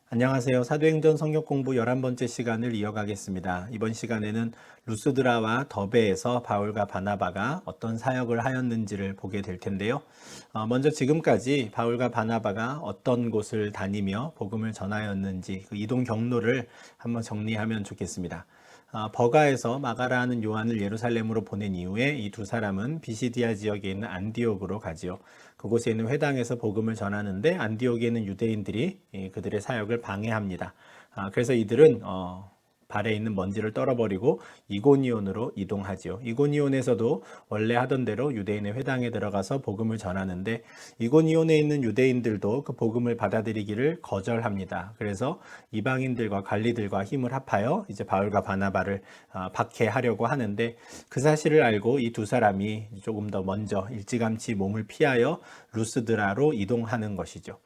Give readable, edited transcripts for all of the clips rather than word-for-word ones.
안녕하세요. 사도행전 성경 공부 11번째 시간을 이어가겠습니다. 이번 시간에는 루스드라와 더베에서 바울과 바나바가 어떤 사역을 하였는지를 보게 될 텐데요. 먼저 지금까지 바울과 바나바가 어떤 곳을 다니며 복음을 전하였는지 그 이동 경로를 한번 정리하면 좋겠습니다. 버가에서 마가라는 요한을 예루살렘으로 보낸 이후에 이 두 사람은 비시디아 지역에 있는 안디옥으로 가지요. 그곳에 있는 회당에서 복음을 전하는데 안디옥에 있는 유대인들이 그들의 사역을 방해합니다. 그래서 이들은 발에 있는 먼지를 떨어버리고 이고니온으로 이동하지요. 이고니온에서도 원래 하던 대로 유대인의 회당에 들어가서 복음을 전하는데 이고니온에 있는 유대인들도 그 복음을 받아들이기를 거절합니다. 그래서 이방인들과 관리들과 힘을 합하여 이제 바울과 바나바를 박해하려고 하는데 그 사실을 알고 이 두 사람이 조금 더 먼저 일찌감치 몸을 피하여 루스드라로 이동하는 것이죠.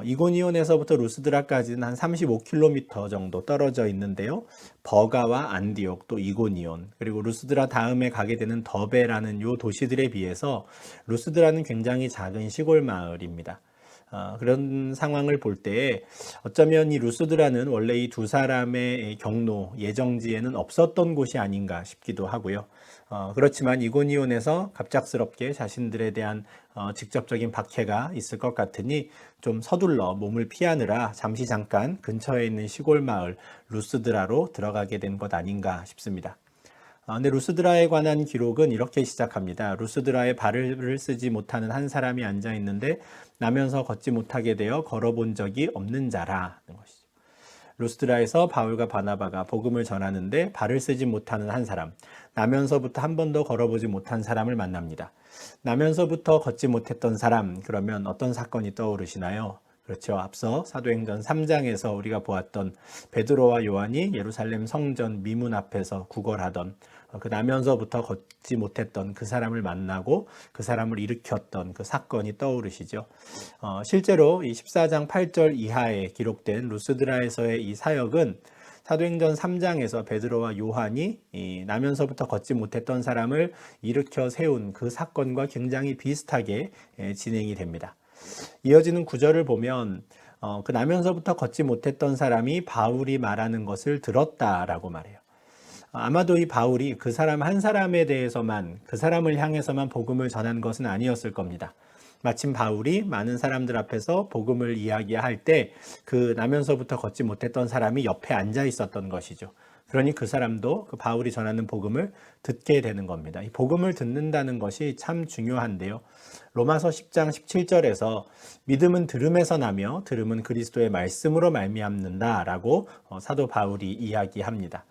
이고니온에서부터 루스드라까지는 한 35km 정도 떨어져 있는데요. 버가와 안디옥 또 이고니온 그리고 루스드라 다음에 가게 되는 더베라는 요 도시들에 비해서 루스드라는 굉장히 작은 시골 마을입니다. 그런 상황을 볼 때에 어쩌면 이 루스드라는 원래 이 두 사람의 경로 예정지에는 없었던 곳이 아닌가 싶기도 하고요. 그렇지만 이고니온에서 갑작스럽게 자신들에 대한 직접적인 박해가 있을 것 같으니 좀 서둘러 몸을 피하느라 잠시 잠깐 근처에 있는 시골 마을 루스드라로 들어가게 된 것 아닌가 싶습니다. 근데 루스드라에 관한 기록은 이렇게 시작합니다. 루스드라에 발을 쓰지 못하는 한 사람이 앉아 있는데 나면서 걷지 못하게 되어 걸어본 적이 없는 자라는 것이죠. 루스드라에서 바울과 바나바가 복음을 전하는데 발을 쓰지 못하는 한 사람, 나면서부터 한 번도 걸어보지 못한 사람을 만납니다. 나면서부터 걷지 못했던 사람, 그러면 어떤 사건이 떠오르시나요? 그렇죠. 앞서 사도행전 3장에서 우리가 보았던 베드로와 요한이 예루살렘 성전 미문 앞에서 구걸하던 그 나면서부터 걷지 못했던 그 사람을 만나고 그 사람을 일으켰던 그 사건이 떠오르시죠. 실제로 이 14장 8절 이하에 기록된 루스드라에서의 이 사역은 사도행전 3장에서 베드로와 요한이 나면서부터 걷지 못했던 사람을 일으켜 세운 그 사건과 굉장히 비슷하게 진행이 됩니다. 이어지는 구절을 보면 그 나면서부터 걷지 못했던 사람이 바울이 말하는 것을 들었다라고 말해요. 아마도 이 바울이 그 사람 한 사람에 대해서만 그 사람을 향해서만 복음을 전한 것은 아니었을 겁니다. 마침 바울이 많은 사람들 앞에서 복음을 이야기할 때 그 나면서부터 걷지 못했던 사람이 옆에 앉아 있었던 것이죠. 그러니 그 사람도 그 바울이 전하는 복음을 듣게 되는 겁니다. 이 복음을 듣는다는 것이 참 중요한데요. 로마서 10장 17절에서 믿음은 들음에서 나며 들음은 그리스도의 말씀으로 말미암는다라고 사도 바울이 이야기합니다.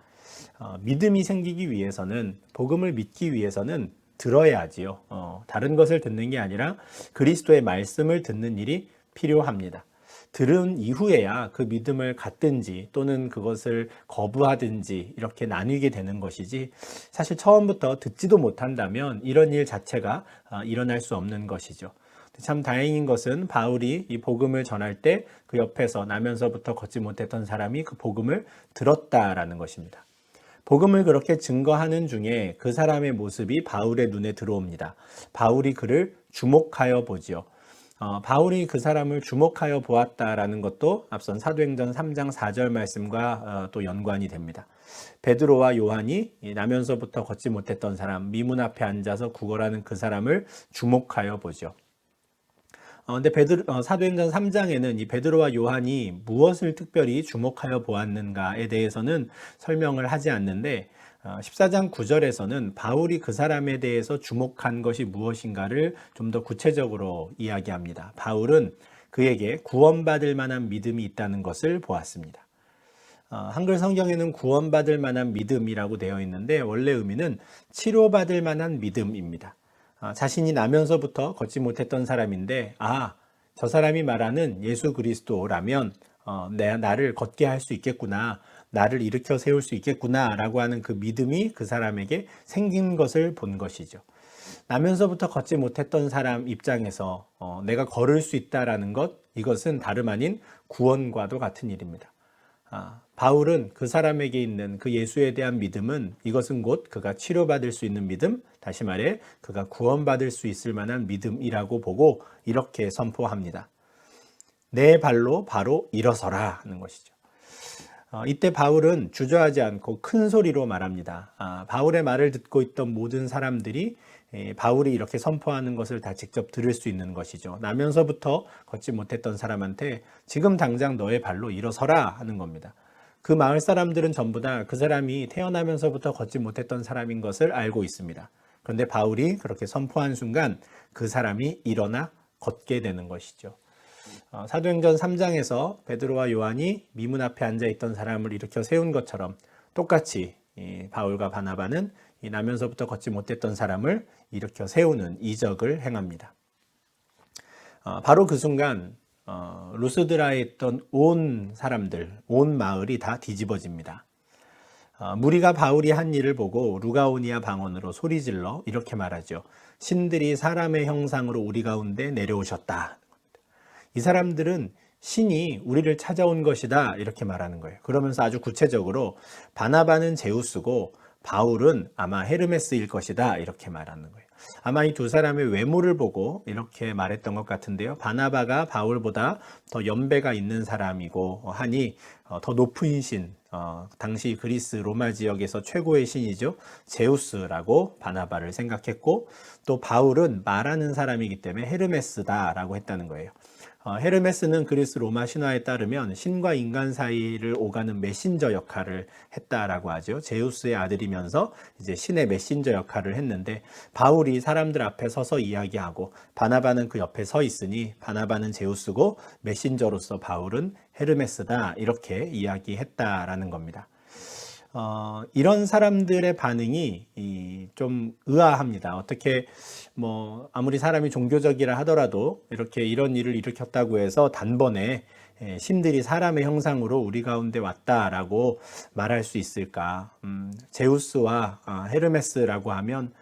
믿음이 생기기 위해서는 복음을 믿기 위해서는 들어야지요. 다른 것을 듣는 게 아니라 그리스도의 말씀을 듣는 일이 필요합니다. 들은 이후에야 그 믿음을 갖든지 또는 그것을 거부하든지 이렇게 나뉘게 되는 것이지 사실 처음부터 듣지도 못한다면 이런 일 자체가 일어날 수 없는 것이죠. 참 다행인 것은 바울이 이 복음을 전할 때 그 옆에서 나면서부터 걷지 못했던 사람이 그 복음을 들었다라는 것입니다. 복음을 그렇게 증거하는 중에 그 사람의 모습이 바울의 눈에 들어옵니다. 바울이 그를 주목하여 보지요. 바울이 그 사람을 주목하여 보았다라는 것도 앞선 사도행전 3장 4절 말씀과 또 연관이 됩니다. 베드로와 요한이 나면서부터 걷지 못했던 사람, 미문 앞에 앉아서 구걸하는 그 사람을 주목하여 보죠. 근데 사도행전 3장에는 이 베드로와 요한이 무엇을 특별히 주목하여 보았는가에 대해서는 설명을 하지 않는데 14장 9절에서는 바울이 그 사람에 대해서 주목한 것이 무엇인가를 좀 더 구체적으로 이야기합니다. 바울은 그에게 구원받을 만한 믿음이 있다는 것을 보았습니다. 한글 성경에는 구원받을 만한 믿음이라고 되어 있는데 원래 의미는 치료받을 만한 믿음입니다. 자신이 나면서부터 걷지 못했던 사람인데 저 사람이 말하는 예수 그리스도라면 나를 걷게 할 수 있겠구나, 나를 일으켜 세울 수 있겠구나 라고 하는 그 믿음이 그 사람에게 생긴 것을 본 것이죠. 나면서부터 걷지 못했던 사람 입장에서 내가 걸을 수 있다라는 것, 이것은 다름 아닌 구원과도 같은 일입니다. 바울은 그 사람에게 있는 그 예수에 대한 믿음은 이것은 곧 그가 치료받을 수 있는 믿음, 다시 말해 그가 구원받을 수 있을 만한 믿음이라고 보고 이렇게 선포합니다. 내 발로 바로 일어서라 하는 것이죠. 이때 바울은 주저하지 않고 큰 소리로 말합니다. 바울의 말을 듣고 있던 모든 사람들이 바울이 이렇게 선포하는 것을 다 직접 들을 수 있는 것이죠. 나면서부터 걷지 못했던 사람한테 지금 당장 너의 발로 일어서라 하는 겁니다. 그 마을 사람들은 전부 다 그 사람이 태어나면서부터 걷지 못했던 사람인 것을 알고 있습니다. 그런데 바울이 그렇게 선포한 순간 그 사람이 일어나 걷게 되는 것이죠. 사도행전 3장에서 베드로와 요한이 미문 앞에 앉아 있던 사람을 일으켜 세운 것처럼 똑같이 바울과 바나바는 나면서부터 걷지 못했던 사람을 일으켜 세우는 이적을 행합니다. 바로 그 순간 루스드라에 있던 온 사람들, 온 마을이 다 뒤집어집니다. 무리가 바울이 한 일을 보고 루가오니아 방언으로 소리질러 이렇게 말하죠. 신들이 사람의 형상으로 우리 가운데 내려오셨다. 이 사람들은 신이 우리를 찾아온 것이다 이렇게 말하는 거예요. 그러면서 아주 구체적으로 바나바는 제우스고 바울은 아마 헤르메스일 것이다 이렇게 말하는 거예요. 아마 이 두 사람의 외모를 보고 이렇게 말했던 것 같은데요. 바나바가 바울보다 더 연배가 있는 사람이고 하니 더 높은 신, 당시 그리스 로마 지역에서 최고의 신이죠. 제우스라고 바나바를 생각했고 또 바울은 말하는 사람이기 때문에 헤르메스다라고 했다는 거예요. 헤르메스는 그리스 로마 신화에 따르면 신과 인간 사이를 오가는 메신저 역할을 했다라고 하죠. 제우스의 아들이면서 이제 신의 메신저 역할을 했는데 바울이 사람들 앞에 서서 이야기하고 바나바는 그 옆에 서 있으니 바나바는 제우스고 메신저로서 바울은 헤르메스다 이렇게 이야기했다라는 겁니다. 이런 사람들의 반응이 좀 의아합니다. 어떻게 아무리 사람이 종교적이라 하더라도 이렇게 이런 일을 일으켰다고 해서 단번에 신들이 사람의 형상으로 우리 가운데 왔다라고 말할 수 있을까? 제우스와 헤르메스라고 하면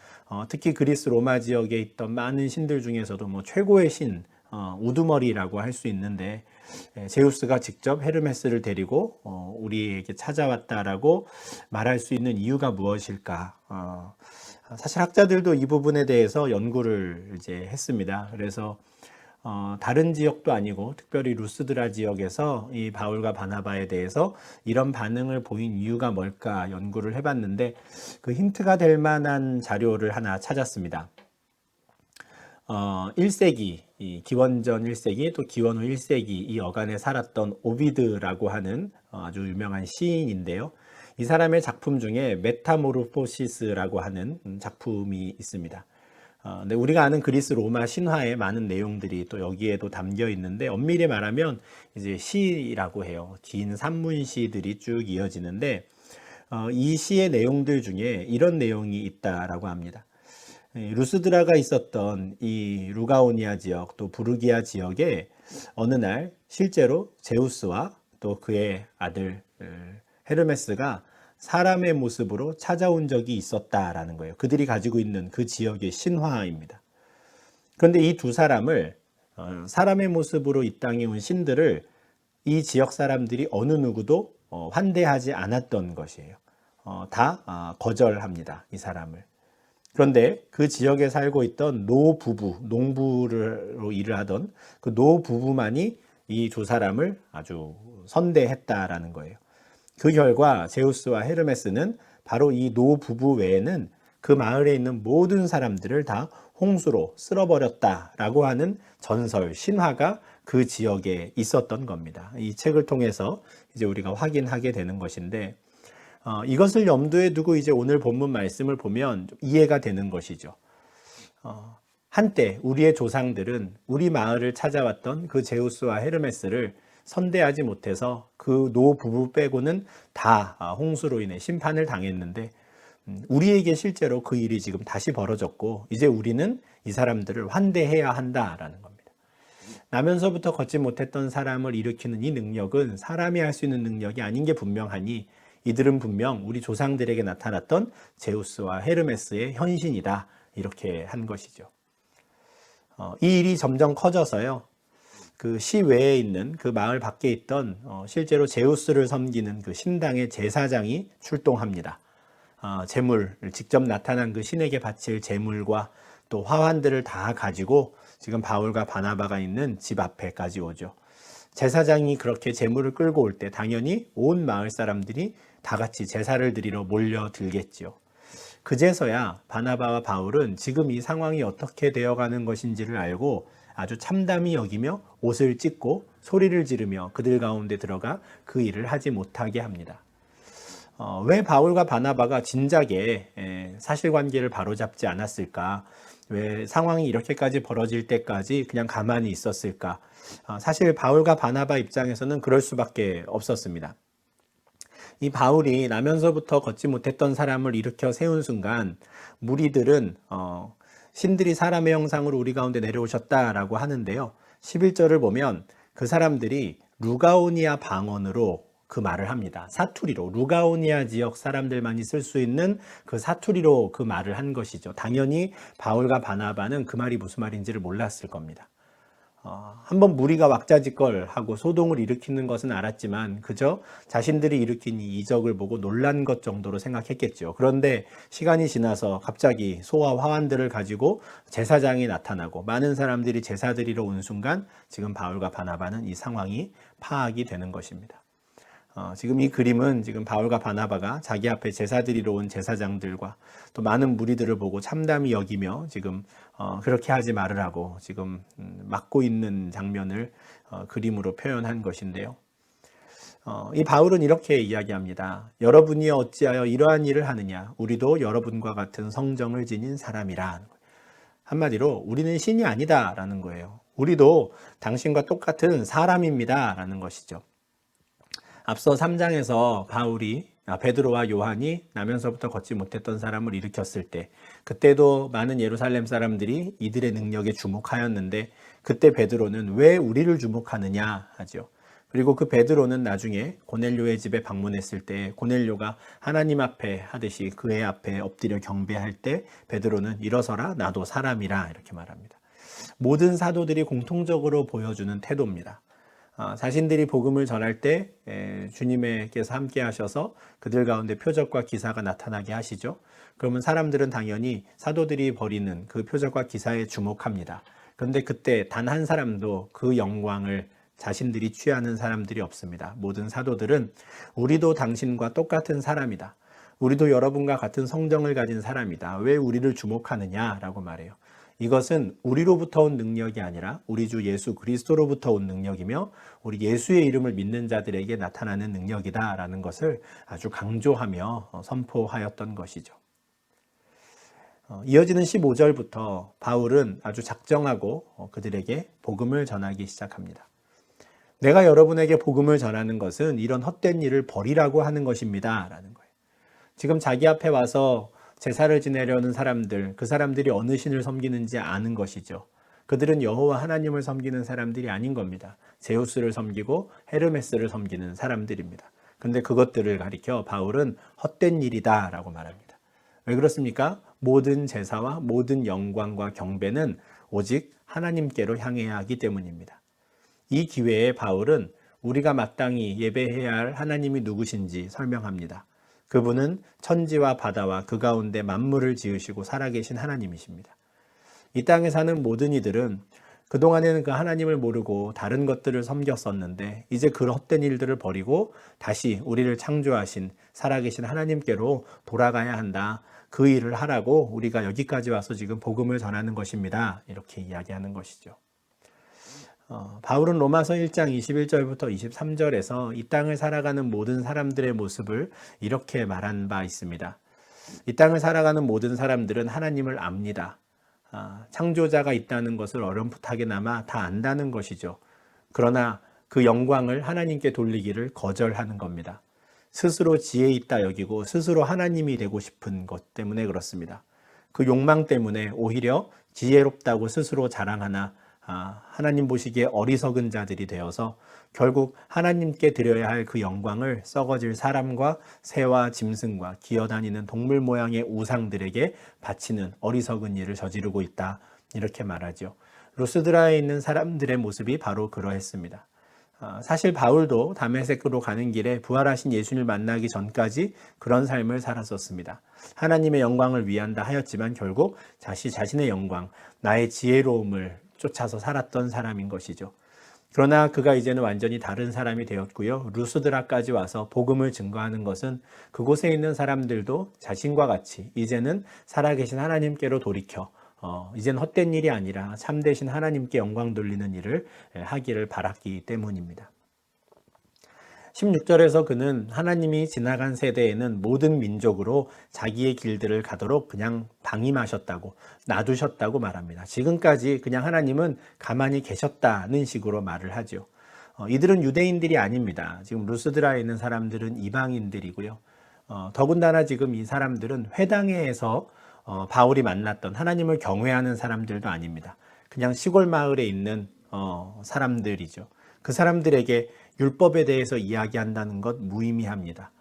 특히 그리스 로마 지역에 있던 많은 신들 중에서도 최고의 신, 우두머리라고 할 수 있는데 제우스가 직접 헤르메스를 데리고 우리에게 찾아왔다라고 말할 수 있는 이유가 무엇일까? 사실 학자들도 이 부분에 대해서 연구를 이제 했습니다. 그래서 다른 지역도 아니고 특별히 루스드라 지역에서 이 바울과 바나바에 대해서 이런 반응을 보인 이유가 뭘까 연구를 해봤는데 그 힌트가 될 만한 자료를 하나 찾았습니다. 1세기, 기원전 1세기 또 기원 후 1세기 이 여간에 살았던 오비드라고 하는 아주 유명한 시인인데요. 이 사람의 작품 중에 메타모르포시스라고 하는 작품이 있습니다. 근데 우리가 아는 그리스 로마 신화의 많은 내용들이 또 여기에도 담겨 있는데 엄밀히 말하면 이제 시라고 해요. 긴 산문시들이 쭉 이어지는데 이 시의 내용들 중에 이런 내용이 있다라고 합니다. 루스드라가 있었던 이 루가오니아 지역 또 부르기아 지역에 어느 날 실제로 제우스와 또 그의 아들 헤르메스가 사람의 모습으로 찾아온 적이 있었다라는 거예요. 그들이 가지고 있는 그 지역의 신화입니다. 그런데 이 두 사람을 사람의 모습으로 이 땅에 온 신들을 이 지역 사람들이 어느 누구도 환대하지 않았던 것이에요. 다 거절합니다. 이 사람을. 그런데 그 지역에 살고 있던 노 부부, 농부로 일을 하던 그 노 부부만이 이 두 사람을 아주 선대했다라는 거예요. 그 결과 제우스와 헤르메스는 바로 이 노 부부 외에는 그 마을에 있는 모든 사람들을 다 홍수로 쓸어버렸다라고 하는 전설, 신화가 그 지역에 있었던 겁니다. 이 책을 통해서 이제 우리가 확인하게 되는 것인데 이것을 염두에 두고 이제 오늘 본문 말씀을 보면 좀 이해가 되는 것이죠. 한때 우리의 조상들은 우리 마을을 찾아왔던 그 제우스와 헤르메스를 선대하지 못해서 그 노 부부 빼고는 다 홍수로 인해 심판을 당했는데 우리에게 실제로 그 일이 지금 다시 벌어졌고 이제 우리는 이 사람들을 환대해야 한다라는 겁니다. 나면서부터 걷지 못했던 사람을 일으키는 이 능력은 사람이 할 수 있는 능력이 아닌 게 분명하니 이들은 분명 우리 조상들에게 나타났던 제우스와 헤르메스의 현신이다 이렇게 한 것이죠. 이 일이 점점 커져서요. 그 시외에 있는 그 마을 밖에 있던 실제로 제우스를 섬기는 그 신당의 제사장이 출동합니다. 제물, 직접 나타난 그 신에게 바칠 제물과 또 화환들을 다 가지고 지금 바울과 바나바가 있는 집 앞에까지 오죠. 제사장이 그렇게 제물을 끌고 올 때 당연히 온 마을 사람들이 다 같이 제사를 드리러 몰려들겠지요. 그제서야 바나바와 바울은 지금 이 상황이 어떻게 되어가는 것인지를 알고 아주 참담히 여기며 옷을 찢고 소리를 지르며 그들 가운데 들어가 그 일을 하지 못하게 합니다. 왜 바울과 바나바가 진작에 사실관계를 바로잡지 않았을까? 왜 상황이 이렇게까지 벌어질 때까지 그냥 가만히 있었을까? 사실 바울과 바나바 입장에서는 그럴 수밖에 없었습니다. 이 바울이 나면서부터 걷지 못했던 사람을 일으켜 세운 순간 무리들은 신들이 사람의 형상으로 우리 가운데 내려오셨다라고 하는데요. 11절을 보면 그 사람들이 루가오니아 방언으로 그 말을 합니다. 사투리로, 루가오니아 지역 사람들만이 쓸 수 있는 그 사투리로 그 말을 한 것이죠. 당연히 바울과 바나바는 그 말이 무슨 말인지를 몰랐을 겁니다. 한번 무리가 왁자지껄 하고 소동을 일으키는 것은 알았지만 그저 자신들이 일으킨 이 이적을 보고 놀란 것 정도로 생각했겠죠. 그런데 시간이 지나서 갑자기 소와 화환들을 가지고 제사장이 나타나고 많은 사람들이 제사 드리러 온 순간 지금 바울과 바나바는 이 상황이 파악이 되는 것입니다. 지금 이 그림은 지금 바울과 바나바가 자기 앞에 제사 드리러 온 제사장들과 또 많은 무리들을 보고 참담히 여기며 지금 그렇게 하지 말으라고 지금 막고 있는 장면을 그림으로 표현한 것인데요. 이 바울은 이렇게 이야기합니다. 여러분이 어찌하여 이러한 일을 하느냐? 우리도 여러분과 같은 성정을 지닌 사람이라. 한마디로 우리는 신이 아니다라는 거예요. 우리도 당신과 똑같은 사람입니다라는 것이죠. 앞서 3장에서 베드로와 요한이 나면서부터 걷지 못했던 사람을 일으켰을 때 그때도 많은 예루살렘 사람들이 이들의 능력에 주목하였는데 그때 베드로는 왜 우리를 주목하느냐 하죠. 그리고 그 베드로는 나중에 고넬료의 집에 방문했을 때 고넬료가 하나님 앞에 하듯이 그의 앞에 엎드려 경배할 때 베드로는 일어서라 나도 사람이라 이렇게 말합니다. 모든 사도들이 공통적으로 보여주는 태도입니다. 자신들이 복음을 전할 때 주님께서 함께 하셔서 그들 가운데 표적과 기사가 나타나게 하시죠. 그러면 사람들은 당연히 사도들이 벌이는 그 표적과 기사에 주목합니다. 그런데 그때 단 한 사람도 그 영광을 자신들이 취하는 사람들이 없습니다. 모든 사도들은 우리도 당신과 똑같은 사람이다. 우리도 여러분과 같은 성정을 가진 사람이다. 왜 우리를 주목하느냐라고 말해요. 이것은 우리로부터 온 능력이 아니라 우리 주 예수 그리스도로부터 온 능력이며 우리 예수의 이름을 믿는 자들에게 나타나는 능력이다라는 것을 아주 강조하며 선포하였던 것이죠. 이어지는 15절부터 바울은 아주 작정하고 그들에게 복음을 전하기 시작합니다. 내가 여러분에게 복음을 전하는 것은 이런 헛된 일을 버리라고 하는 것입니다. 라는 거예요. 지금 자기 앞에 와서 제사를 지내려는 사람들, 그 사람들이 어느 신을 섬기는지 아는 것이죠. 그들은 여호와 하나님을 섬기는 사람들이 아닌 겁니다. 제우스를 섬기고 헤르메스를 섬기는 사람들입니다. 그런데 그것들을 가리켜 바울은 헛된 일이다 라고 말합니다. 왜 그렇습니까? 모든 제사와 모든 영광과 경배는 오직 하나님께로 향해야 하기 때문입니다. 이 기회에 바울은 우리가 마땅히 예배해야 할 하나님이 누구신지 설명합니다. 그분은 천지와 바다와 그 가운데 만물을 지으시고 살아계신 하나님이십니다. 이 땅에 사는 모든 이들은 그동안에는 그 하나님을 모르고 다른 것들을 섬겼었는데 이제 그 헛된 일들을 버리고 다시 우리를 창조하신 살아계신 하나님께로 돌아가야 한다. 그 일을 하라고 우리가 여기까지 와서 지금 복음을 전하는 것입니다. 이렇게 이야기하는 것이죠. 바울은 로마서 1장 21절부터 23절에서 이 땅을 살아가는 모든 사람들의 모습을 이렇게 말한 바 있습니다. 이 땅을 살아가는 모든 사람들은 하나님을 압니다. 창조자가 있다는 것을 어렴풋하게나마 다 안다는 것이죠. 그러나 그 영광을 하나님께 돌리기를 거절하는 겁니다. 스스로 지혜 있다 여기고 스스로 하나님이 되고 싶은 것 때문에 그렇습니다. 그 욕망 때문에 오히려 지혜롭다고 스스로 자랑하나 하나님 보시기에 어리석은 자들이 되어서 결국 하나님께 드려야 할 그 영광을 썩어질 사람과 새와 짐승과 기어다니는 동물 모양의 우상들에게 바치는 어리석은 일을 저지르고 있다. 이렇게 말하죠. 루스드라에 있는 사람들의 모습이 바로 그러했습니다. 사실 바울도 다메섹으로 가는 길에 부활하신 예수님을 만나기 전까지 그런 삶을 살았었습니다. 하나님의 영광을 위한다 하였지만 결국 자신의 영광, 나의 지혜로움을 쫓아서 살았던 사람인 것이죠. 그러나 그가 이제는 완전히 다른 사람이 되었고요. 루스드라까지 와서 복음을 증거하는 것은 그곳에 있는 사람들도 자신과 같이 이제는 살아계신 하나님께로 돌이켜 이젠 헛된 일이 아니라 참되신 하나님께 영광 돌리는 일을 하기를 바랐기 때문입니다. 16절에서 그는 하나님이 지나간 세대에는 모든 민족으로 자기의 길들을 가도록 그냥 방임하셨다고, 놔두셨다고 말합니다. 지금까지 그냥 하나님은 가만히 계셨다는 식으로 말을 하죠. 이들은 유대인들이 아닙니다. 지금 루스드라에 있는 사람들은 이방인들이고요. 더군다나 지금 이 사람들은 회당에서 바울이 만났던 하나님을 경외하는 사람들도 아닙니다. 그냥 시골 마을에 있는 사람들이죠. 그 사람들에게 율법에 대해서 이야기한다는 것 무의미합니다.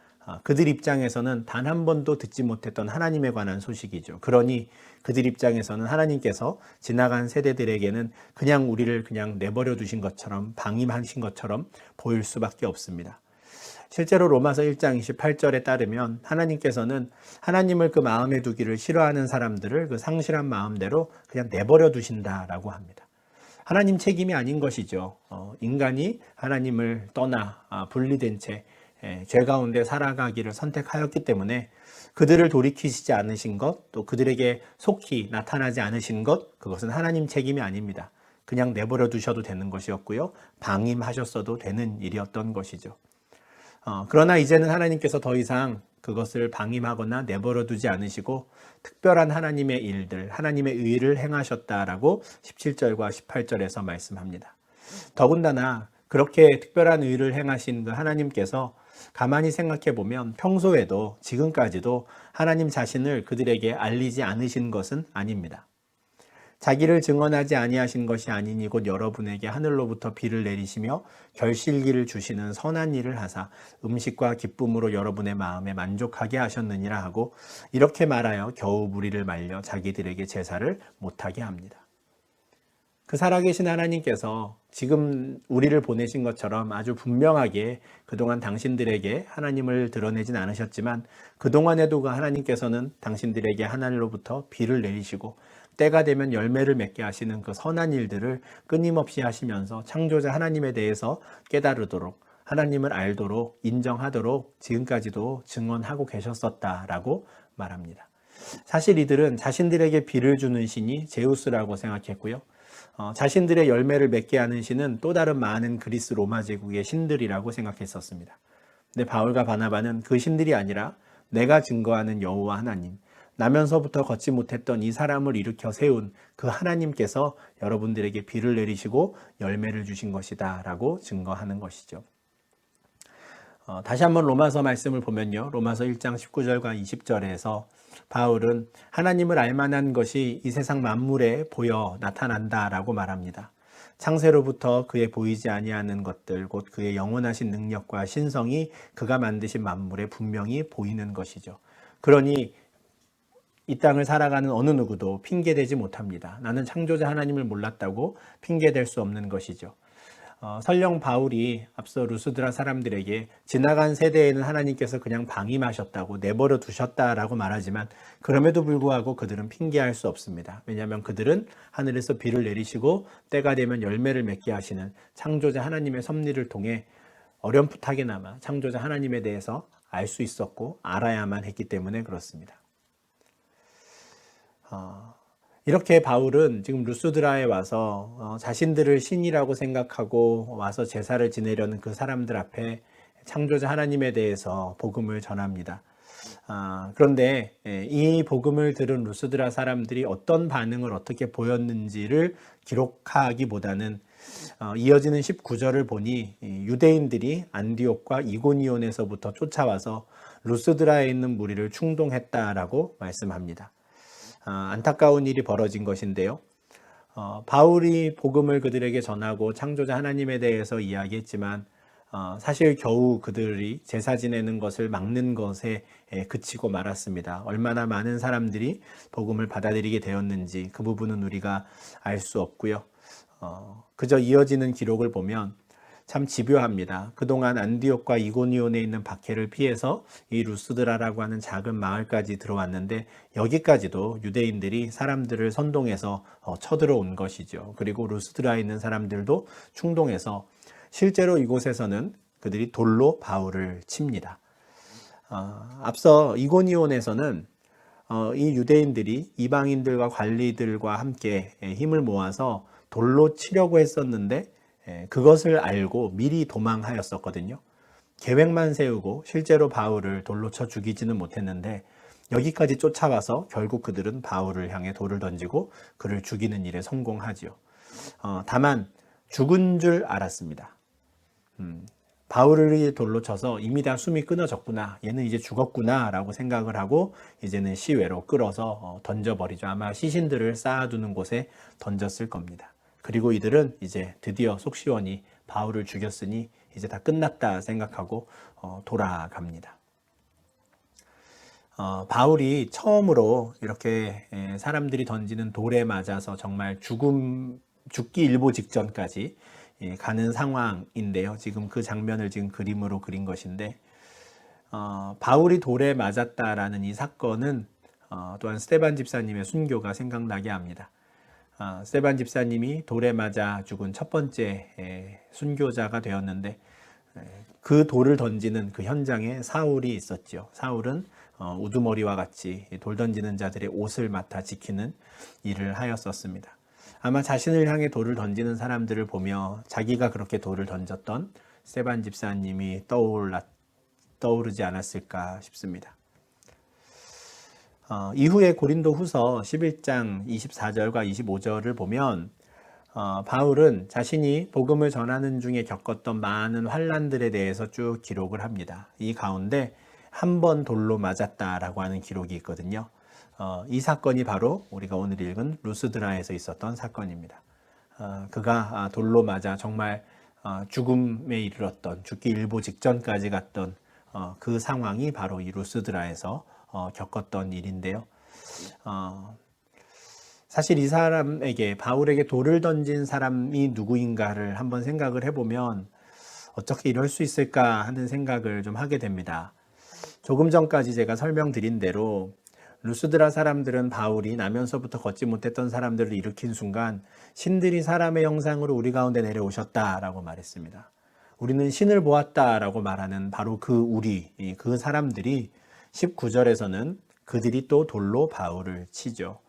그들 입장에서는 단 한 번도 듣지 못했던 하나님에 관한 소식이죠. 그러니 그들 입장에서는 하나님께서 지나간 세대들에게는 그냥 우리를 그냥 내버려 두신 것처럼, 방임하신 것처럼 보일 수밖에 없습니다. 실제로 로마서 1장 28절에 따르면 하나님께서는 하나님을 그 마음에 두기를 싫어하는 사람들을 그 상실한 마음대로 그냥 내버려 두신다라고 합니다. 하나님 책임이 아닌 것이죠. 인간이 하나님을 떠나 분리된 채 죄 가운데 살아가기를 선택하였기 때문에 그들을 돌이키시지 않으신 것, 또 그들에게 속히 나타나지 않으신 것, 그것은 하나님 책임이 아닙니다. 그냥 내버려 두셔도 되는 것이었고요. 방임하셨어도 되는 일이었던 것이죠. 그러나 이제는 하나님께서 더 이상 그것을 방임하거나 내버려 두지 않으시고 특별한 하나님의 일들, 하나님의 의를 행하셨다라고 17절과 18절에서 말씀합니다. 더군다나 그렇게 특별한 의를 행하신 그 하나님께서 가만히 생각해 보면 평소에도 지금까지도 하나님 자신을 그들에게 알리지 않으신 것은 아닙니다. 자기를 증언하지 아니하신 것이 아니니 곧 여러분에게 하늘로부터 비를 내리시며 결실기를 주시는 선한 일을 하사 음식과 기쁨으로 여러분의 마음에 만족하게 하셨느니라 하고 이렇게 말하여 겨우 무리를 말려 자기들에게 제사를 못하게 합니다. 그 살아계신 하나님께서 지금 우리를 보내신 것처럼 아주 분명하게 그동안 당신들에게 하나님을 드러내진 않으셨지만 그동안에도 그 하나님께서는 당신들에게 하늘로부터 비를 내리시고 때가 되면 열매를 맺게 하시는 그 선한 일들을 끊임없이 하시면서 창조자 하나님에 대해서 깨달으도록 하나님을 알도록 인정하도록 지금까지도 증언하고 계셨었다라고 말합니다. 사실 이들은 자신들에게 비를 주는 신이 제우스라고 생각했고요. 자신들의 열매를 맺게 하는 신은 또 다른 많은 그리스 로마 제국의 신들이라고 생각했었습니다. 근데 바울과 바나바는 그 신들이 아니라 내가 증거하는 여호와 하나님, 나면서부터 걷지 못했던 이 사람을 일으켜 세운 그 하나님께서 여러분들에게 비를 내리시고 열매를 주신 것이다 라고 증거하는 것이죠. 다시 한번 로마서 말씀을 보면요. 로마서 1장 19절과 20절에서 바울은 하나님을 알만한 것이 이 세상 만물에 보여 나타난다라고 말합니다. 창세로부터 그의 보이지 아니하는 것들 곧 그의 영원하신 능력과 신성이 그가 만드신 만물에 분명히 보이는 것이죠. 그러니 이 땅을 살아가는 어느 누구도 핑계대지 못합니다. 나는 창조자 하나님을 몰랐다고 핑계댈 수 없는 것이죠. 설령 바울이 앞서 루스드라 사람들에게 지나간 세대에는 하나님께서 그냥 방임하셨다고 내버려 두셨다라고 말하지만 그럼에도 불구하고 그들은 핑계할 수 없습니다. 왜냐하면 그들은 하늘에서 비를 내리시고 때가 되면 열매를 맺게 하시는 창조자 하나님의 섭리를 통해 어렴풋하게나마 창조자 하나님에 대해서 알 수 있었고 알아야만 했기 때문에 그렇습니다. 이렇게 바울은 지금 루스드라에 와서 자신들을 신이라고 생각하고 와서 제사를 지내려는 그 사람들 앞에 창조자 하나님에 대해서 복음을 전합니다. 그런데 이 복음을 들은 루스드라 사람들이 어떤 반응을 어떻게 보였는지를 기록하기보다는 이어지는 19절을 보니 유대인들이 안디옥과 이고니온에서부터 쫓아와서 루스드라에 있는 무리를 충동했다라고 말씀합니다. 안타까운 일이 벌어진 것인데요. 바울이 복음을 그들에게 전하고 창조자 하나님에 대해서 이야기했지만 사실 겨우 그들이 제사 지내는 것을 막는 것에 그치고 말았습니다. 얼마나 많은 사람들이 복음을 받아들이게 되었는지 그 부분은 우리가 알 수 없고요. 그저 이어지는 기록을 보면 참 집요합니다. 그동안 안디옥과 이고니온에 있는 박해를 피해서 이 루스드라라고 하는 작은 마을까지 들어왔는데 여기까지도 유대인들이 사람들을 선동해서 쳐들어온 것이죠. 그리고 루스드라에 있는 사람들도 충동해서 실제로 이곳에서는 그들이 돌로 바울을 칩니다. 앞서 이고니온에서는 이 유대인들이 이방인들과 관리들과 함께 힘을 모아서 돌로 치려고 했었는데 그것을 알고 미리 도망하였었거든요. 계획만 세우고 실제로 바울을 돌로 쳐 죽이지는 못했는데 여기까지 쫓아와서 결국 그들은 바울을 향해 돌을 던지고 그를 죽이는 일에 성공하지요. 다만 죽은 줄 알았습니다. 바울을 돌로 쳐서 이미 다 숨이 끊어졌구나, 얘는 이제 죽었구나 라고 생각을 하고 이제는 시외로 끌어서 던져버리죠. 아마 시신들을 쌓아두는 곳에 던졌을 겁니다. 그리고 이들은 이제 드디어 속시원히 바울을 죽였으니 이제 다 끝났다 생각하고 돌아갑니다. 바울이 처음으로 이렇게 사람들이 던지는 돌에 맞아서 정말 죽기 일보 직전까지 가는 상황인데요. 지금 그 장면을 지금 그림으로 그린 것인데, 바울이 돌에 맞았다라는 이 사건은 또한 스데반 집사님의 순교가 생각나게 합니다. 스데반 집사님이 돌에 맞아 죽은 첫 번째 순교자가 되었는데 그 돌을 던지는 그 현장에 사울이 있었죠. 사울은 우두머리와 같이 돌 던지는 자들의 옷을 맡아 지키는 일을 하였었습니다. 아마 자신을 향해 돌을 던지는 사람들을 보며 자기가 그렇게 돌을 던졌던 스데반 집사님이 떠오르지 않았을까 싶습니다. 이후에 고린도 후서 11장 24절과 25절을 보면 바울은 자신이 복음을 전하는 중에 겪었던 많은 환난들에 대해서 쭉 기록을 합니다. 이 가운데 한 번 돌로 맞았다라고 하는 기록이 있거든요. 이 사건이 바로 우리가 오늘 읽은 루스드라에서 있었던 사건입니다. 그가 돌로 맞아 정말 죽음에 이르렀던, 죽기 일보 직전까지 갔던 그 상황이 바로 이 루스드라에서 겪었던 일인데요. 사실 이 사람에게, 바울에게 돌을 던진 사람이 누구인가를 한번 생각을 해보면 어떻게 이럴 수 있을까 하는 생각을 좀 하게 됩니다. 조금 전까지 제가 설명드린 대로 루스드라 사람들은 바울이 나면서부터 걷지 못했던 사람들을 일으킨 순간 신들이 사람의 형상으로 우리 가운데 내려오셨다라고 말했습니다. 우리는 신을 보았다라고 말하는 바로 그 사람들이 19절에서는 그들이 또 돌로 바울을 치죠.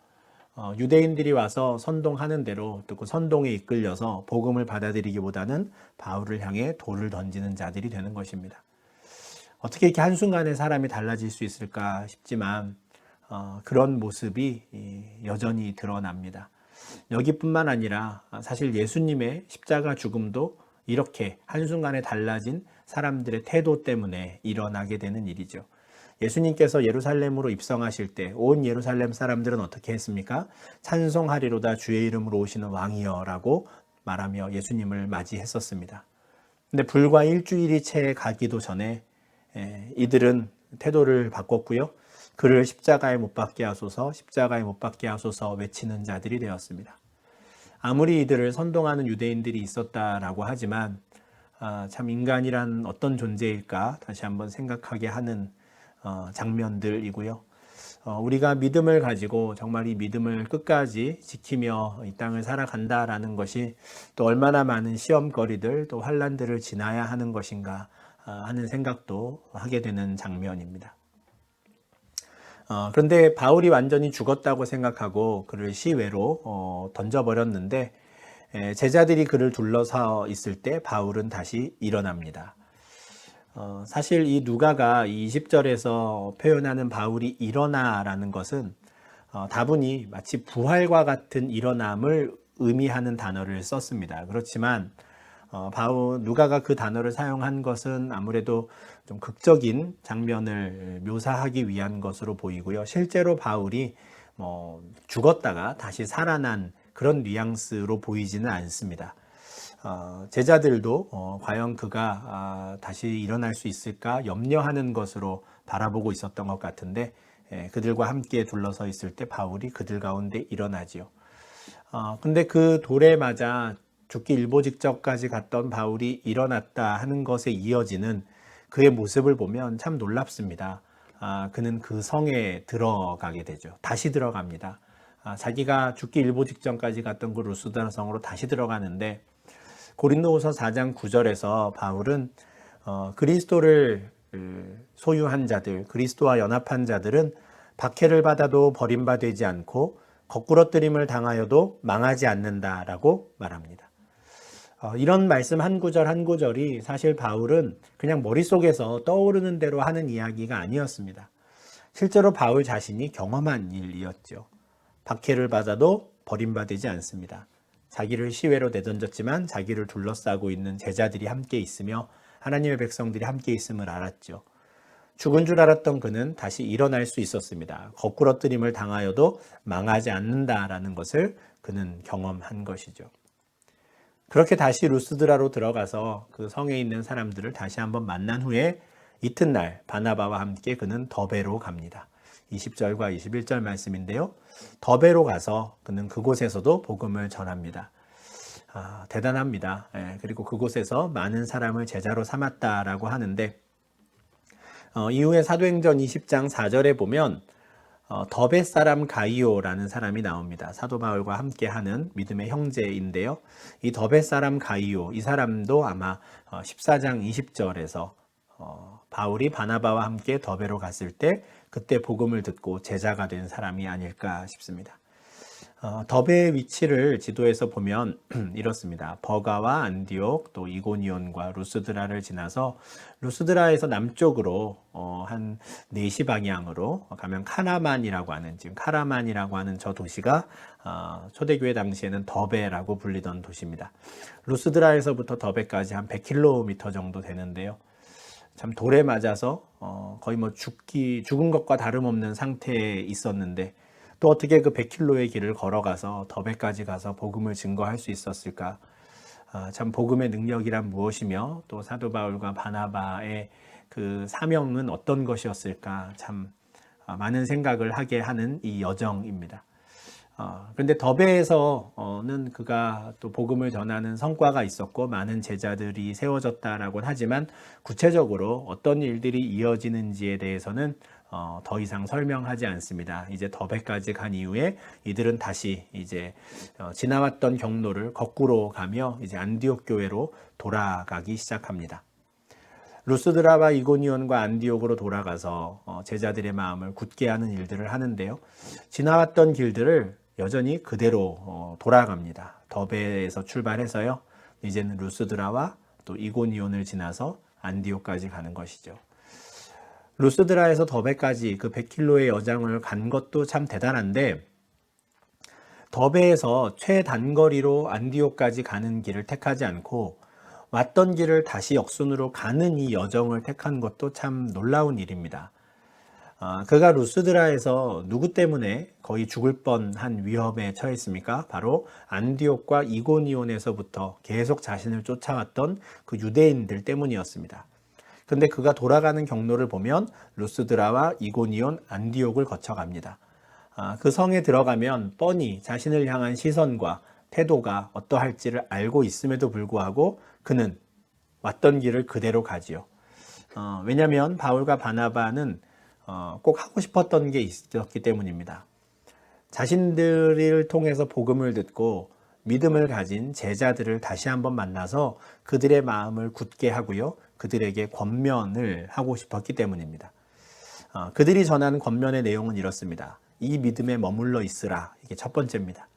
유대인들이 와서 선동하는 대로 또 그 선동에 이끌려서 복음을 받아들이기보다는 바울을 향해 돌을 던지는 자들이 되는 것입니다. 어떻게 이렇게 한순간에 사람이 달라질 수 있을까 싶지만 그런 모습이 여전히 드러납니다. 여기뿐만 아니라 사실 예수님의 십자가 죽음도 이렇게 한순간에 달라진 사람들의 태도 때문에 일어나게 되는 일이죠. 예수님께서 예루살렘으로 입성하실 때 온 예루살렘 사람들은 어떻게 했습니까? 찬송하리로다 주의 이름으로 오시는 왕이여 라고 말하며 예수님을 맞이했었습니다. 근데 불과 일주일이 채 가기도 전에 이들은 태도를 바꿨고요. 그를 십자가에 못 박게 하소서, 십자가에 못 박게 하소서 외치는 자들이 되었습니다. 아무리 이들을 선동하는 유대인들이 있었다라고 하지만 참 인간이란 어떤 존재일까 다시 한번 생각하게 하는 장면들이고요. 우리가 믿음을 가지고 정말 이 믿음을 끝까지 지키며 이 땅을 살아간다라는 것이 또 얼마나 많은 시험거리들 또 환난들을 지나야 하는 것인가 하는 생각도 하게 되는 장면입니다. 그런데 바울이 완전히 죽었다고 생각하고 그를 시외로 던져버렸는데 제자들이 그를 둘러서 있을 때 바울은 다시 일어납니다. 사실 이 누가가 20절에서 표현하는 바울이 일어나라는 것은 다분히 마치 부활과 같은 일어남을 의미하는 단어를 썼습니다. 그렇지만 누가가 그 단어를 사용한 것은 아무래도 좀 극적인 장면을 묘사하기 위한 것으로 보이고요. 실제로 바울이 죽었다가 다시 살아난 그런 뉘앙스로 보이지는 않습니다. 제자들도 과연 그가 다시 일어날 수 있을까 염려하는 것으로 바라보고 있었던 것 같은데 그들과 함께 둘러서 있을 때 바울이 그들 가운데 일어나지요. 근데 그 돌에 맞아 죽기 일보 직전까지 갔던 바울이 일어났다 하는 것에 이어지는 그의 모습을 보면 참 놀랍습니다. 그는 그 성에 들어가게 되죠. 다시 들어갑니다. 자기가 죽기 일보 직전까지 갔던 그 루스드라 성으로 다시 들어가는데, 고린도후서 4장 9절에서 바울은 그리스도를 소유한 자들, 그리스도와 연합한 자들은 박해를 받아도 버림받지 않고 거꾸러뜨림을 당하여도 망하지 않는다라고 말합니다. 이런 말씀 한 구절 한 구절이 사실 바울은 그냥 머릿속에서 떠오르는 대로 하는 이야기가 아니었습니다. 실제로 바울 자신이 경험한 일이었죠. 박해를 받아도 버림받지 않습니다. 자기를 시외로 내던졌지만 자기를 둘러싸고 있는 제자들이 함께 있으며 하나님의 백성들이 함께 있음을 알았죠. 죽은 줄 알았던 그는 다시 일어날 수 있었습니다. 거꾸러뜨림을 당하여도 망하지 않는다라는 것을 그는 경험한 것이죠. 그렇게 다시 루스드라로 들어가서 그 성에 있는 사람들을 다시 한번 만난 후에 이튿날 바나바와 함께 그는 더베로 갑니다. 20절과 21절 말씀인데요. 더베로 가서 그는 그곳에서도 복음을 전합니다. 대단합니다. 그리고 그곳에서 많은 사람을 제자로 삼았다라고 하는데, 이후에 사도행전 20장 4절에 보면 더베 사람 가이오라는 사람이 나옵니다. 사도 바울과 함께하는 믿음의 형제인데요. 이 더베 사람 가이오, 이 사람도 아마 14장 20절에서 바울이 바나바와 함께 더베로 갔을 때 그때 복음을 듣고 제자가 된 사람이 아닐까 싶습니다. 더베의 위치를 지도에서 보면 이렇습니다. 버가와 안디옥, 또 이고니온과 루스드라를 지나서 루스드라에서 남쪽으로 한 4시 방향으로 가면 카라만이라고 하는 저 도시가 초대교회 당시에는 더베라고 불리던 도시입니다. 루스드라에서부터 더베까지 한 100km 정도 되는데요. 참 돌에 맞아서 거의 죽은 것과 다름없는 상태에 있었는데, 또 어떻게 그 100km의 길을 걸어가서 더베까지 가서 복음을 증거할 수 있었을까? 참 복음의 능력이란 무엇이며 또 사도 바울과 바나바의 그 사명은 어떤 것이었을까? 참 많은 생각을 하게 하는 이 여정입니다. 그런데 더베에서는 그가 또 복음을 전하는 성과가 있었고 많은 제자들이 세워졌다라고는 하지만 구체적으로 어떤 일들이 이어지는지에 대해서는 더 이상 설명하지 않습니다. 이제 더베까지 간 이후에 이들은 다시 이제 지나왔던 경로를 거꾸로 가며 이제 안디옥 교회로 돌아가기 시작합니다. 루스드라와 이고니온과 안디옥으로 돌아가서 제자들의 마음을 굳게 하는 일들을 하는데요. 지나왔던 길들을 여전히 그대로 돌아갑니다. 더베에서 출발해서요. 이제는 루스드라와 또 이고니온을 지나서 안디옥까지 가는 것이죠. 루스드라에서 더베까지 그 100km의 여정을 간 것도 참 대단한데, 더베에서 최단거리로 안디옥까지 가는 길을 택하지 않고 왔던 길을 다시 역순으로 가는 이 여정을 택한 것도 참 놀라운 일입니다. 그가 루스드라에서 누구 때문에 거의 죽을 뻔한 위협에 처했습니까? 바로 안디옥과 이고니온에서부터 계속 자신을 쫓아왔던 그 유대인들 때문이었습니다. 근데 그가 돌아가는 경로를 보면 루스드라와 이고니온, 안디옥을 거쳐갑니다. 그 성에 들어가면 뻔히 자신을 향한 시선과 태도가 어떠할지를 알고 있음에도 불구하고 그는 왔던 길을 그대로 가지요. 왜냐하면 바울과 바나바는 꼭 하고 싶었던 게 있었기 때문입니다. 자신들을 통해서 복음을 듣고 믿음을 가진 제자들을 다시 한번 만나서 그들의 마음을 굳게 하고요. 그들에게 권면을 하고 싶었기 때문입니다. 그들이 전하는 권면의 내용은 이렇습니다. 이 믿음에 머물러 있으라. 이게 첫 번째입니다.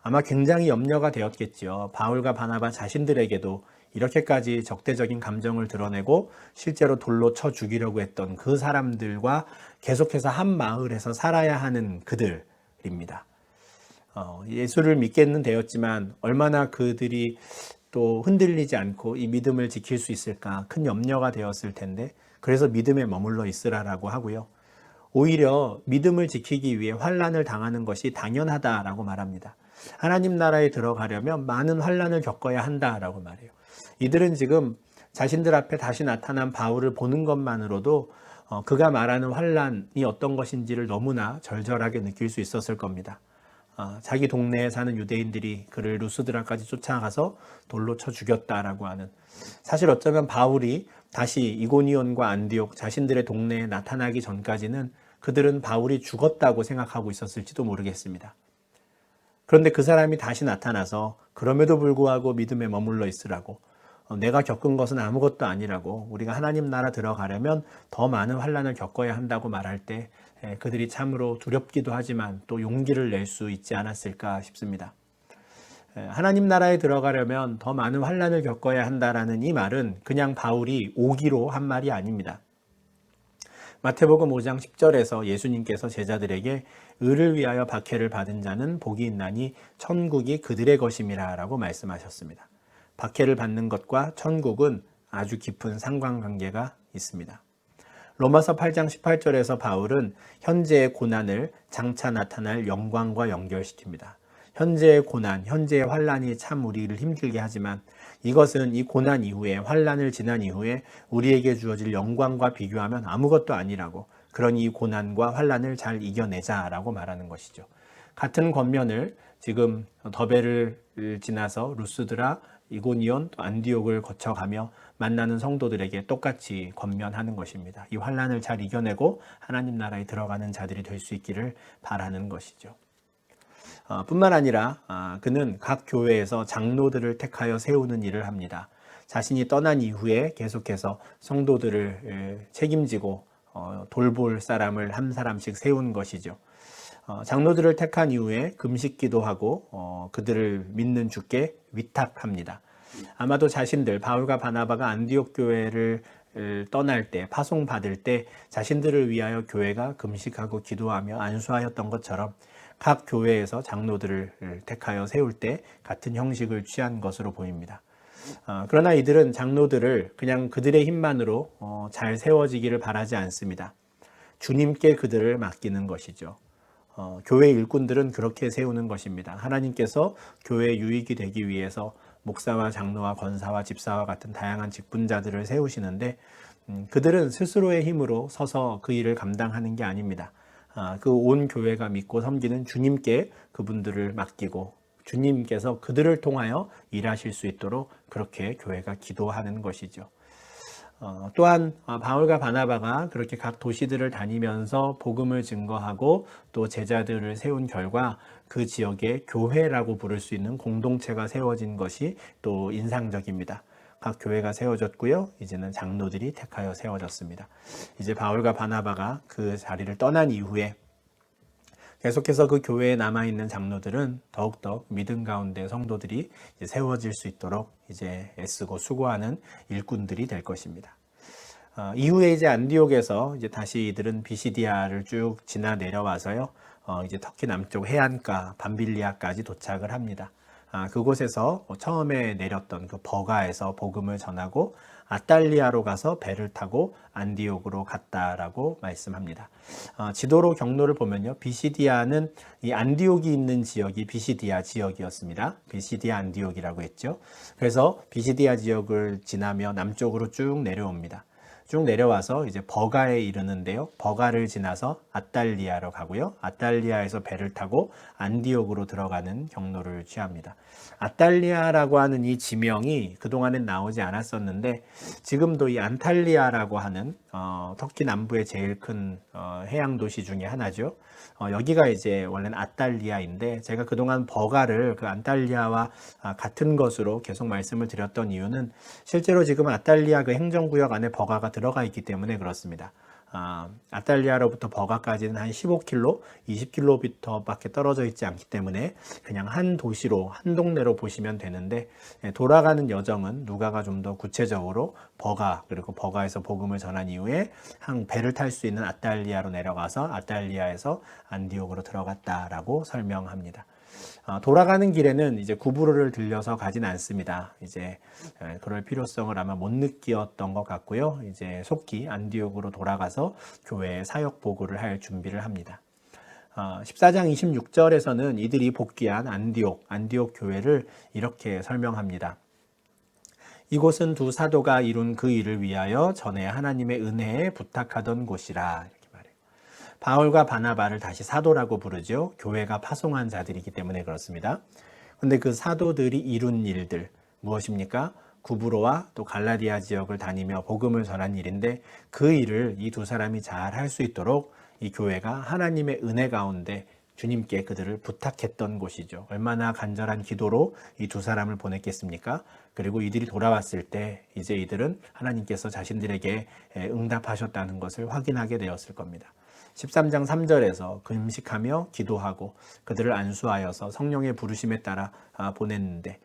아마 굉장히 염려가 되었겠지요. 바울과 바나바 자신들에게도 이렇게까지 적대적인 감정을 드러내고 실제로 돌로 쳐 죽이려고 했던 그 사람들과 계속해서 한 마을에서 살아야 하는 그들입니다. 예수를 믿게는 되었지만 얼마나 그들이 또 흔들리지 않고 이 믿음을 지킬 수 있을까 큰 염려가 되었을 텐데, 그래서 믿음에 머물러 있으라라고 하고요. 오히려 믿음을 지키기 위해 환난을 당하는 것이 당연하다라고 말합니다. 하나님 나라에 들어가려면 많은 환난을 겪어야 한다라고 말해요. 이들은 지금 자신들 앞에 다시 나타난 바울을 보는 것만으로도 그가 말하는 환난이 어떤 것인지를 너무나 절절하게 느낄 수 있었을 겁니다. 자기 동네에 사는 유대인들이 그를 루스드라까지 쫓아가서 돌로 쳐 죽였다라고 하는, 사실 어쩌면 바울이 다시 이고니온과 안디옥 자신들의 동네에 나타나기 전까지는 그들은 바울이 죽었다고 생각하고 있었을지도 모르겠습니다. 그런데 그 사람이 다시 나타나서 그럼에도 불구하고 믿음에 머물러 있으라고, 내가 겪은 것은 아무것도 아니라고, 우리가 하나님 나라 들어가려면 더 많은 환난을 겪어야 한다고 말할 때 그들이 참으로 두렵기도 하지만 또 용기를 낼 수 있지 않았을까 싶습니다. 하나님 나라에 들어가려면 더 많은 환난을 겪어야 한다라는 이 말은 그냥 바울이 오기로 한 말이 아닙니다. 마태복음 5장 10절에서 예수님께서 제자들에게 의를 위하여 박해를 받은 자는 복이 있나니 천국이 그들의 것임이라 라고 말씀하셨습니다. 박해를 받는 것과 천국은 아주 깊은 상관관계가 있습니다. 로마서 8장 18절에서 바울은 현재의 고난을 장차 나타날 영광과 연결시킵니다. 현재의 고난, 현재의 환난이 참 우리를 힘들게 하지만 이것은 이 고난 이후에, 환난을 지난 이후에 우리에게 주어질 영광과 비교하면 아무것도 아니라고, 그러니 이 고난과 환난을 잘 이겨내자라고 말하는 것이죠. 같은 권면을 지금 더베를 지나서 루스드라, 이고니온, 또 안디옥을 거쳐가며 만나는 성도들에게 똑같이 권면하는 것입니다. 이 환난을 잘 이겨내고 하나님 나라에 들어가는 자들이 될 수 있기를 바라는 것이죠. 뿐만 아니라 그는 각 교회에서 장로들을 택하여 세우는 일을 합니다. 자신이 떠난 이후에 계속해서 성도들을 책임지고 돌볼 사람을 한 사람씩 세운 것이죠. 장로들을 택한 이후에 금식기도 하고 그들을 믿는 주께 위탁합니다. 아마도 자신들, 바울과 바나바가 안디옥 교회를 떠날 때, 파송받을 때 자신들을 위하여 교회가 금식하고 기도하며 안수하였던 것처럼 각 교회에서 장로들을 택하여 세울 때 같은 형식을 취한 것으로 보입니다. 그러나 이들은 장로들을 그냥 그들의 힘만으로 잘 세워지기를 바라지 않습니다. 주님께 그들을 맡기는 것이죠. 교회 일꾼들은 그렇게 세우는 것입니다. 하나님께서 교회의 유익이 되기 위해서 목사와 장로와 권사와 집사와 같은 다양한 직분자들을 세우시는데 그들은 스스로의 힘으로 서서 그 일을 감당하는 게 아닙니다. 그 온 교회가 믿고 섬기는 주님께 그분들을 맡기고 주님께서 그들을 통하여 일하실 수 있도록 그렇게 교회가 기도하는 것이죠. 또한 바울과 바나바가 그렇게 각 도시들을 다니면서 복음을 증거하고 또 제자들을 세운 결과 그 지역에 교회라고 부를 수 있는 공동체가 세워진 것이 또 인상적입니다. 각 교회가 세워졌고요. 이제는 장로들이 택하여 세워졌습니다. 이제 바울과 바나바가 그 자리를 떠난 이후에 계속해서 그 교회에 남아있는 장로들은 더욱더 믿음 가운데 성도들이 이제 세워질 수 있도록 이제 애쓰고 수고하는 일꾼들이 될 것입니다. 이후에 이제 안디옥에서 이제 다시 이들은 비시디아를 쭉 지나 내려와서요. 이제 터키 남쪽 해안가 밤빌리아까지 도착을 합니다. 그곳에서 처음에 내렸던 그 버가에서 복음을 전하고 아탈리아로 가서 배를 타고 안디옥으로 갔다라고 말씀합니다. 지도로 경로를 보면요. 비시디아는 이 안디옥이 있는 지역이 비시디아 지역이었습니다. 비시디아 안디옥이라고 했죠. 그래서 비시디아 지역을 지나며 남쪽으로 쭉 내려옵니다. 쭉 내려와서 이제 버가에 이르는데요. 버가를 지나서 아탈리아로 가고요. 아탈리아에서 배를 타고 안디옥으로 들어가는 경로를 취합니다. 아탈리아라고 하는 이 지명이 그동안엔 나오지 않았었는데 지금도 이 안탈리아라고 하는 터키 남부의 제일 큰 해양 도시 중에 하나죠. 여기가 이제 원래는 아탈리아인데 제가 그동안 버가를 그 안탈리아와 같은 것으로 계속 말씀을 드렸던 이유는 실제로 지금 아탈리아 그 행정구역 안에 버가가 들어가 있기 때문에 그렇습니다. 아탈리아로부터 버가까지는 한 15km, 20km밖에 떨어져 있지 않기 때문에 그냥 한 도시로, 한 동네로 보시면 되는데 돌아가는 여정은 누가가 좀 더 구체적으로 버가, 그리고 버가에서 복음을 전한 이후에 한 배를 탈 수 있는 아탈리아로 내려가서 아탈리아에서 안디옥으로 들어갔다라고 설명합니다. 돌아가는 길에는 이제 구부로를 들려서 가진 않습니다. 이제 그럴 필요성을 아마 못 느꼈던 것 같고요. 이제 속기 안디옥으로 돌아가서 교회에 사역 보고를 할 준비를 합니다. 14장 26절에서는 이들이 복귀한 안디옥 교회를 이렇게 설명합니다. 이곳은 두 사도가 이룬 그 일을 위하여 전에 하나님의 은혜에 부탁하던 곳이라. 이렇게 말해요. 바울과 바나바를 다시 사도라고 부르죠. 교회가 파송한 자들이기 때문에 그렇습니다. 근데 그 사도들이 이룬 일들 무엇입니까? 구브로와 또 갈라디아 지역을 다니며 복음을 전한 일인데 그 일을 이 두 사람이 잘 할 수 있도록 이 교회가 하나님의 은혜 가운데 주님께 그들을 부탁했던 곳이죠. 얼마나 간절한 기도로 이 두 사람을 보냈겠습니까? 그리고 이들이 돌아왔을 때 이제 이들은 하나님께서 자신들에게 응답하셨다는 것을 확인하게 되었을 겁니다. 13장 3절에서 금식하며 기도하고 그들을 안수하여서 성령의 부르심에 따라 보냈는데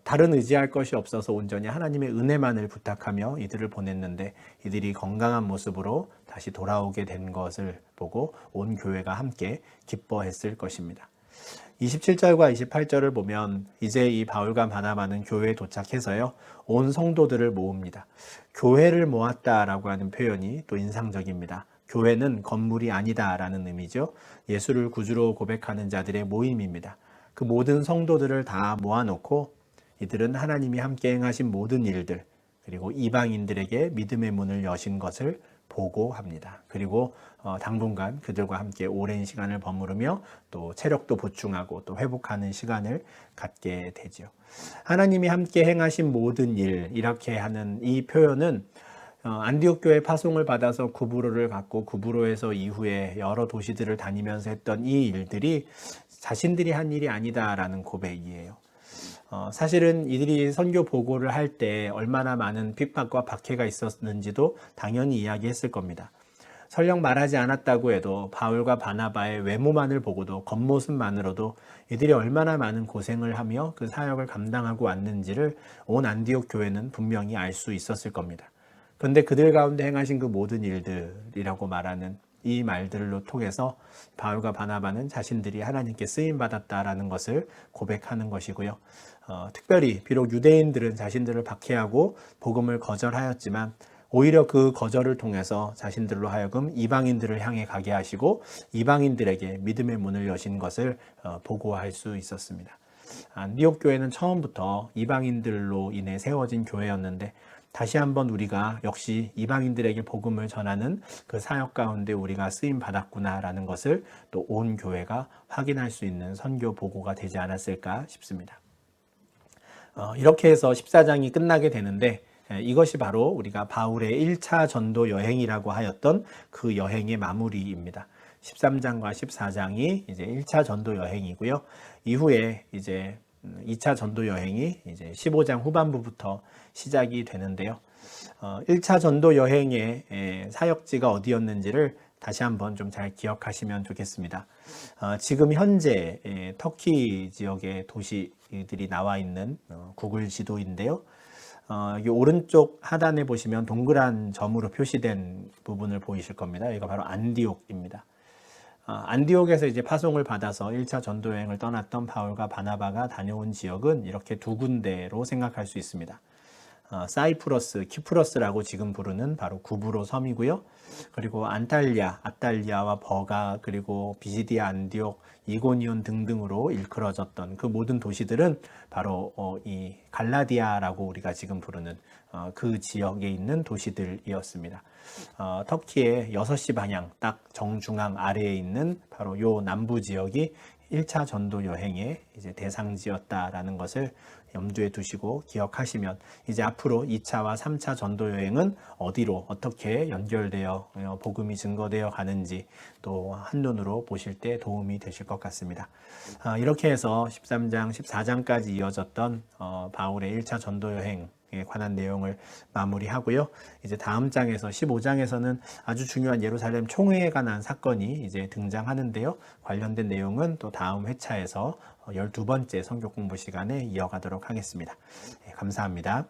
다른 의지할 것이 없어서 온전히 하나님의 은혜만을 부탁하며 이들을 보냈는데 이들이 건강한 모습으로 다시 돌아오게 된 것을 보고 온 교회가 함께 기뻐했을 것입니다. 27절과 28절을 보면 이제 이 바울과 바나바는 교회에 도착해서요, 온 성도들을 모읍니다. 교회를 모았다라고 하는 표현이 또 인상적입니다. 교회는 건물이 아니다라는 의미죠. 예수를 구주로 고백하는 자들의 모임입니다. 그 모든 성도들을 다 모아놓고 이들은 하나님이 함께 행하신 모든 일들, 그리고 이방인들에게 믿음의 문을 여신 것을 보고합니다. 그리고 당분간 그들과 함께 오랜 시간을 버무르며 또 체력도 보충하고 또 회복하는 시간을 갖게 되죠. 하나님이 함께 행하신 모든 일, 이렇게 하는 이 표현은 안디옥 교회 파송을 받아서 구브로를 갔고 구브로에서 이후에 여러 도시들을 다니면서 했던 이 일들이 자신들이 한 일이 아니다라는 고백이에요. 사실은 이들이 선교 보고를 할 때 얼마나 많은 핍박과 박해가 있었는지도 당연히 이야기했을 겁니다. 설령 말하지 않았다고 해도 바울과 바나바의 외모만을 보고도 겉모습만으로도 이들이 얼마나 많은 고생을 하며 그 사역을 감당하고 왔는지를 온 안디옥 교회는 분명히 알 수 있었을 겁니다. 그런데 그들 가운데 행하신 그 모든 일들이라고 말하는 이 말들로 통해서 바울과 바나바는 자신들이 하나님께 쓰임받았다라는 것을 고백하는 것이고요. 특별히 비록 유대인들은 자신들을 박해하고 복음을 거절하였지만 오히려 그 거절을 통해서 자신들로 하여금 이방인들을 향해 가게 하시고 이방인들에게 믿음의 문을 여신 것을 보고할 수 있었습니다. 안디옥 교회는 처음부터 이방인들로 인해 세워진 교회였는데 다시 한번 우리가 역시 이방인들에게 복음을 전하는 그 사역 가운데 우리가 쓰임 받았구나라는 것을 또 온 교회가 확인할 수 있는 선교 보고가 되지 않았을까 싶습니다. 이렇게 해서 14장이 끝나게 되는데 이것이 바로 우리가 바울의 1차 전도 여행이라고 하였던 그 여행의 마무리입니다. 13장과 14장이 이제 1차 전도 여행이고요. 이후에 이제 2차 전도 여행이 이제 15장 후반부부터 시작이 되는데요. 1차 전도 여행의 사역지가 어디였는지를 다시 한번 좀 잘 기억하시면 좋겠습니다. 지금 현재 터키 지역의 도시들이 나와 있는 구글 지도인데요. 이 오른쪽 하단에 보시면 동그란 점으로 표시된 부분을 보이실 겁니다. 이거 바로 안디옥입니다. 안디옥에서 이제 파송을 받아서 1차 전도 여행을 떠났던 바울과 바나바가 다녀온 지역은 이렇게 두 군데로 생각할 수 있습니다. 사이프러스, 키프러스라고 지금 부르는 바로 구브로 섬이고요. 그리고 안탈리아, 아탈리아와 버가, 그리고 비시디아, 안디옥, 이고니온 등등으로 일컬어졌던 그 모든 도시들은 바로 이 갈라디아라고 우리가 지금 부르는 그 지역에 있는 도시들이었습니다. 터키의 6시 방향 딱 정중앙 아래에 있는 바로 요 남부 지역이 1차 전도 여행의 이제 대상지였다라는 것을 염두에 두시고 기억하시면 이제 앞으로 2차와 3차 전도 여행은 어디로 어떻게 연결되어 복음이 증거되어 가는지 또 한눈으로 보실 때 도움이 되실 것 같습니다. 이렇게 해서 13장, 14장까지 이어졌던 바울의 1차 전도 여행 에 관한 내용을 마무리하고요. 이제 다음 장에서 15장에서는 아주 중요한 예루살렘 총회에 관한 사건이 이제 등장하는데요. 관련된 내용은 또 다음 회차에서 12번째 성경 공부 시간에 이어가도록 하겠습니다. 감사합니다.